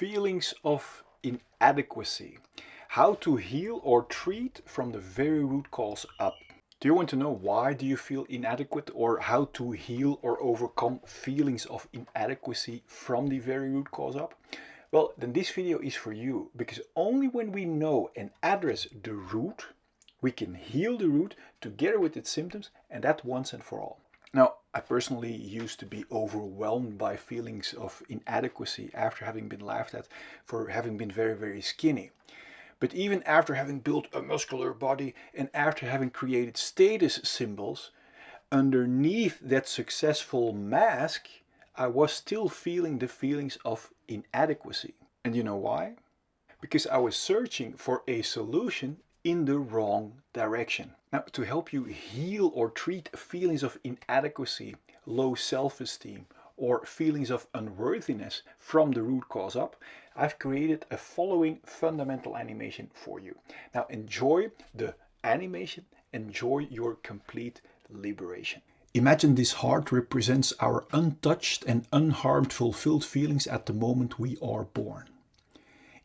Feelings of inadequacy. How to heal or treat from the very root cause up. Do you want to know why do you feel inadequate, or how to heal or overcome feelings of inadequacy from the very root cause up? Well, then this video is for you, because only when we know and address the root, we can heal the root together with its symptoms, and that once and for all. Now, I personally used to be overwhelmed by feelings of inadequacy after having been laughed at for having been very, very skinny. But even after having built a muscular body and after having created status symbols, underneath that successful mask, I was still feeling the feelings of inadequacy. And you know why? Because I was searching for a solution in the wrong direction. Now, to help you heal or treat feelings of inadequacy, low self-esteem, or feelings of unworthiness from the root cause up, I've created a following fundamental animation for you. Now, enjoy the animation, enjoy your complete liberation. Imagine this heart represents our untouched and unharmed fulfilled feelings at the moment we are born.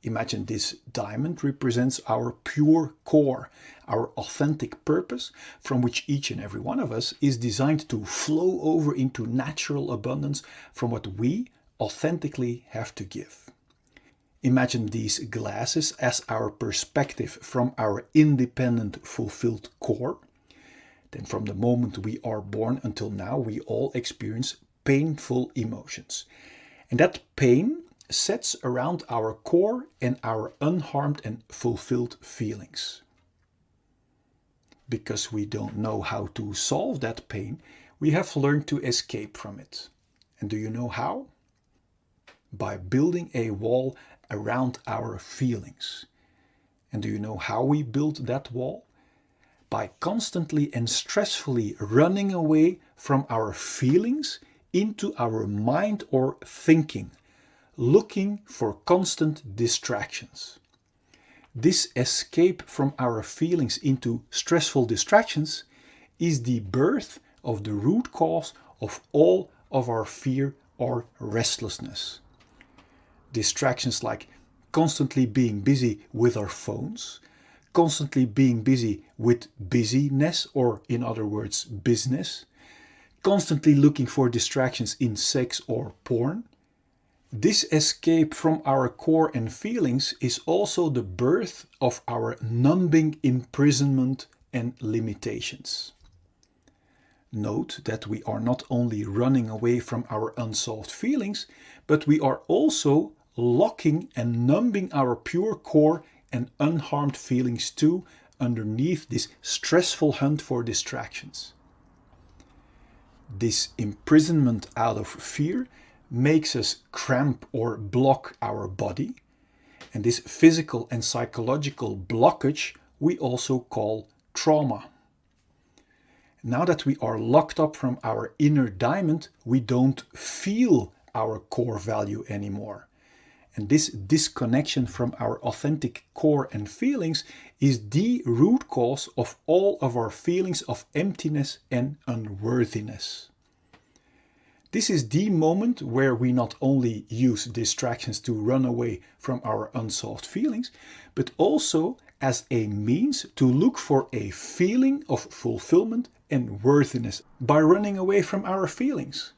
Imagine this diamond represents our pure core, our authentic purpose, from which each and every one of us is designed to flow over into natural abundance from what we authentically have to give. Imagine these glasses as our perspective from our independent, fulfilled core. Then from the moment we are born until now, we all experience painful emotions. And that pain sets around our core and our unharmed and fulfilled feelings. Because we don't know how to solve that pain, we have learned to escape from it. And do you know how? By building a wall around our feelings. And do you know how we build that wall? By constantly and stressfully running away from our feelings into our mind or thinking, looking for constant distractions. This escape from our feelings into stressful distractions is the birth of the root cause of all of our fear or restlessness. Distractions like constantly being busy with our phones, constantly being busy with busyness, or in other words, business, constantly looking for distractions in sex or porn. This escape from our core and feelings is also the birth of our numbing imprisonment and limitations. Note that we are not only running away from our unsolved feelings, but we are also locking and numbing our pure core and unharmed feelings too, underneath this stressful hunt for distractions. This imprisonment out of fear makes us cramp or block our body, and this physical and psychological blockage we also call trauma. Now that we are locked up from our inner diamond, we don't feel our core value anymore. And this disconnection from our authentic core and feelings is the root cause of all of our feelings of emptiness and unworthiness. This is the moment where we not only use distractions to run away from our unsolved feelings, but also as a means to look for a feeling of fulfillment and worthiness by running away from our feelings.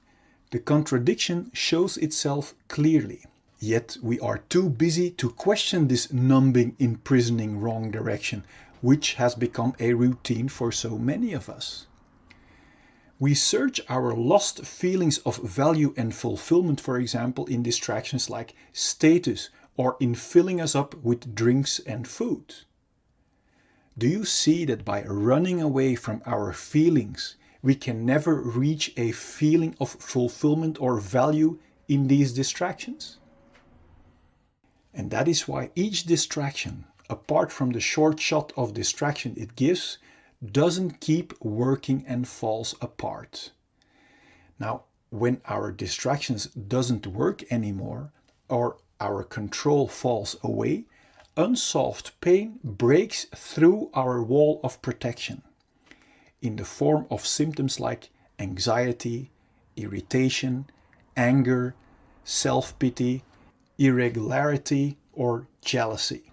The contradiction shows itself clearly. Yet we are too busy to question this numbing, imprisoning wrong direction, which has become a routine for so many of us. We search our lost feelings of value and fulfillment, for example, in distractions like status or in filling us up with drinks and food. Do you see that by running away from our feelings, we can never reach a feeling of fulfillment or value in these distractions? And that is why each distraction, apart from the short shot of distraction it gives, doesn't keep working and falls apart. Now, when our distractions doesn't work anymore, or our control falls away, unsolved pain breaks through our wall of protection in the form of symptoms like anxiety, irritation, anger, self-pity, irregularity, or jealousy.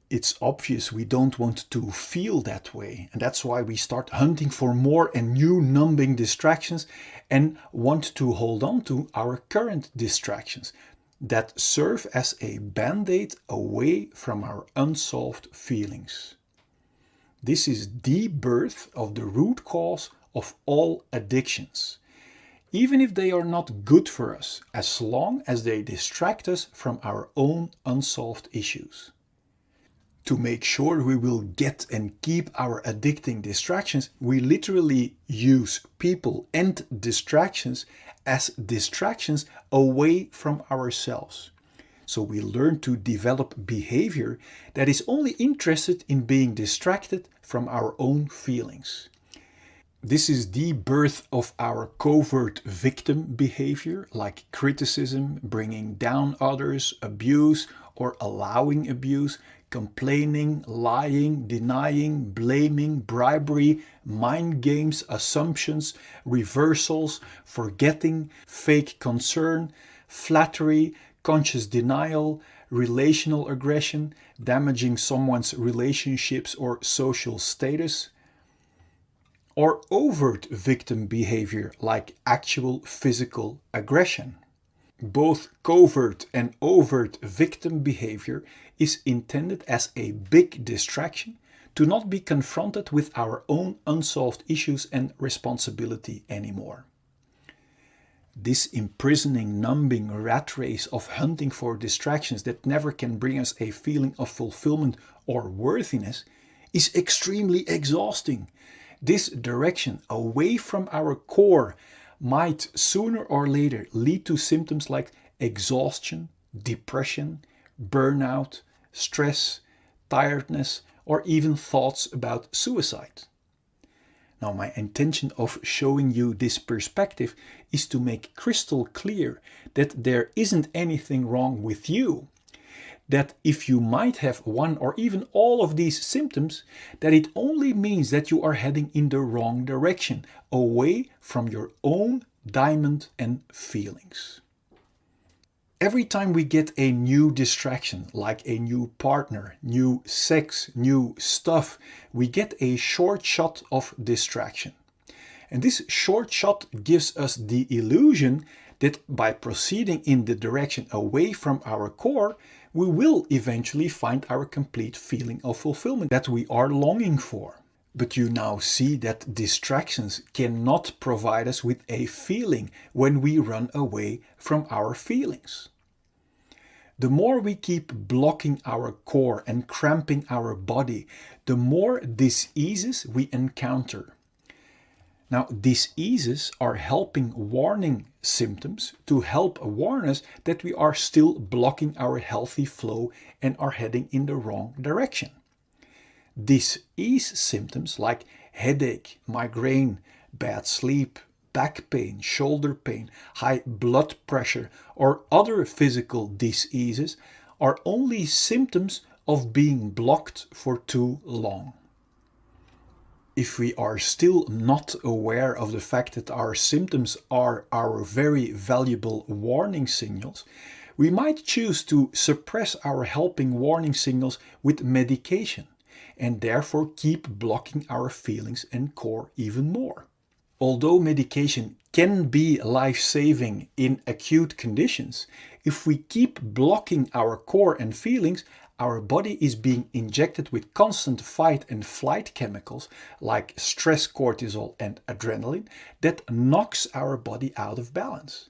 It's obvious we don't want to feel that way, and that's why we start hunting for more and new numbing distractions and want to hold on to our current distractions that serve as a band-aid away from our unsolved feelings. This is the birth of the root cause of all addictions, even if they are not good for us, as long as they distract us from our own unsolved issues. To make sure we will get and keep our addicting distractions, we literally use people and distractions as distractions away from ourselves. So we learn to develop behavior that is only interested in being distracted from our own feelings. This is the birth of our covert victim behavior, like criticism, bringing down others, abuse or allowing abuse, complaining, lying, denying, blaming, bribery, mind games, assumptions, reversals, forgetting, fake concern, flattery, conscious denial, relational aggression, damaging someone's relationships or social status, or overt victim behavior like actual physical aggression. Both covert and overt victim behavior is intended as a big distraction to not be confronted with our own unsolved issues and responsibility anymore. This imprisoning, numbing rat race of hunting for distractions that never can bring us a feeling of fulfillment or worthiness is extremely exhausting. This direction away from our core might sooner or later lead to symptoms like exhaustion, depression, burnout, stress, tiredness, or even thoughts about suicide. Now, my intention of showing you this perspective is to make crystal clear that there isn't anything wrong with you. That if you might have one or even all of these symptoms, that it only means that you are heading in the wrong direction, away from your own diamond and feelings. Every time we get a new distraction, like a new partner, new sex, new stuff, we get a short shot of distraction. And this short shot gives us the illusion that by proceeding in the direction away from our core, we will eventually find our complete feeling of fulfillment that we are longing for. But you now see that distractions cannot provide us with a feeling when we run away from our feelings. The more we keep blocking our core and cramping our body, the more diseases we encounter. Now, diseases are helping warning symptoms to help warn us that we are still blocking our healthy flow and are heading in the wrong direction. Disease symptoms like headache, migraine, bad sleep, back pain, shoulder pain, high blood pressure, or other physical diseases are only symptoms of being blocked for too long. If we are still not aware of the fact that our symptoms are our very valuable warning signals, we might choose to suppress our helping warning signals with medication and therefore keep blocking our feelings and core even more. Although medication can be life-saving in acute conditions, if we keep blocking our core and feelings, our body is being injected with constant fight and flight chemicals like stress cortisol and adrenaline that knocks our body out of balance.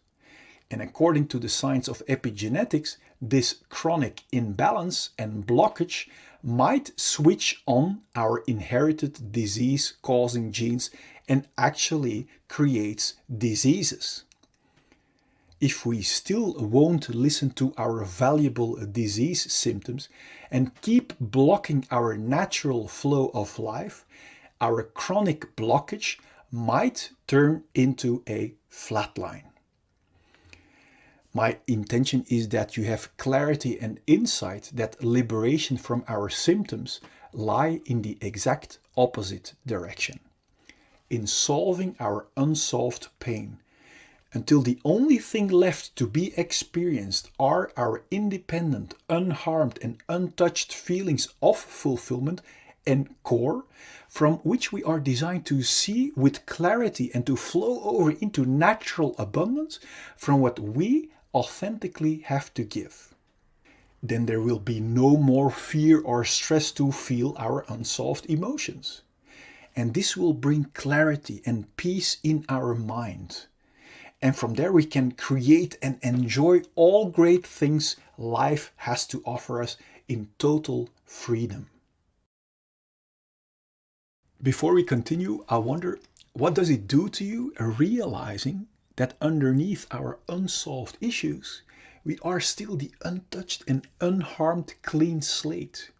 And according to the science of epigenetics, this chronic imbalance and blockage might switch on our inherited disease-causing genes and actually creates diseases. If we still won't listen to our valuable disease symptoms and keep blocking our natural flow of life, our chronic blockage might turn into a flatline. My intention is that you have clarity and insight that liberation from our symptoms lie in the exact opposite direction. In solving our unsolved pain, until the only thing left to be experienced are our independent, unharmed and untouched feelings of fulfillment and core, from which we are designed to see with clarity and to flow over into natural abundance from what we authentically have to give. Then there will be no more fear or stress to feel our unsolved emotions. And this will bring clarity and peace in our mind. And from there we can create and enjoy all great things life has to offer us in total freedom. Before we continue, I wonder, what does it do to you realizing that underneath our unsolved issues, we are still the untouched and unharmed clean slate?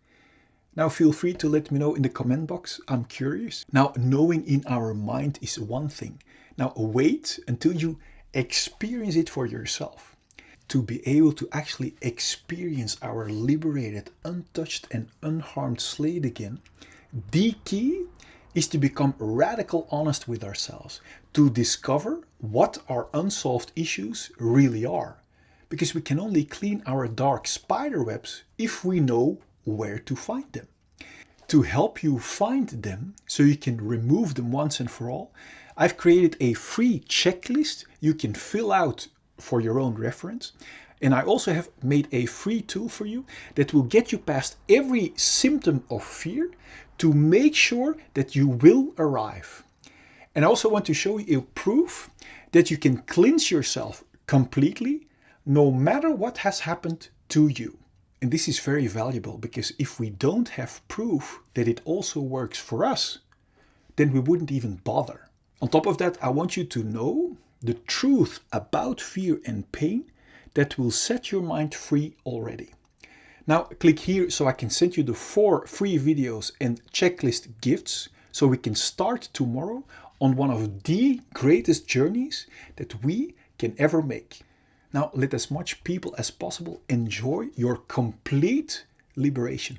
Now feel free to let me know in the comment box. I'm curious. Now, knowing in our mind is one thing. Now wait until you experience it for yourself. To be able to actually experience our liberated, untouched and unharmed slate again, the key is to become radical honest with ourselves, to discover what our unsolved issues really are. Because we can only clean our dark spider webs if we know where to find them. To help you find them so you can remove them once and for all, I've created a free checklist you can fill out for your own reference. And I also have made a free tool for you that will get you past every symptom of fear to make sure that you will arrive. And I also want to show you a proof that you can cleanse yourself completely no matter what has happened to you. And this is very valuable because if we don't have proof that it also works for us, then we wouldn't even bother. On top of that, I want you to know the truth about fear and pain that will set your mind free already. Now click here so I can send you the 4 free videos and checklist gifts so we can start tomorrow on one of the greatest journeys that we can ever make. Now let as much people as possible enjoy your complete liberation.